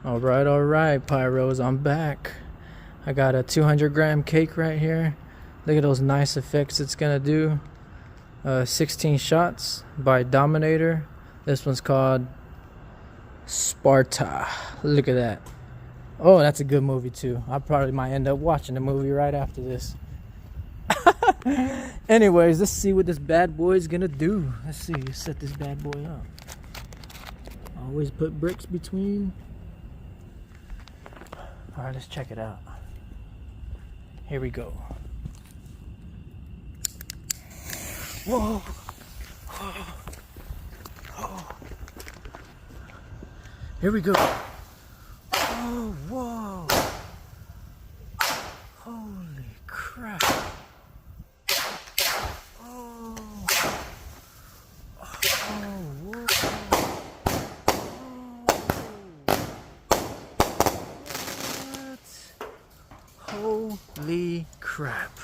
All right, Pyros, I'm back. I got a 200-gram cake right here. Look at those nice effects it's gonna do. 16 shots by Dominator. This one's called Sparta. Look at that. Oh, that's a good movie too. I probably might end up watching the movie right after this. Anyways, let's see what this bad boy is gonna do. Let's see, set this bad boy up. Always put bricks between. Alright, let's check it out. Here we go. Whoa! Oh. Here we go. Oh, whoa! Holy crap! Oh! Oh, whoa! Holy crap.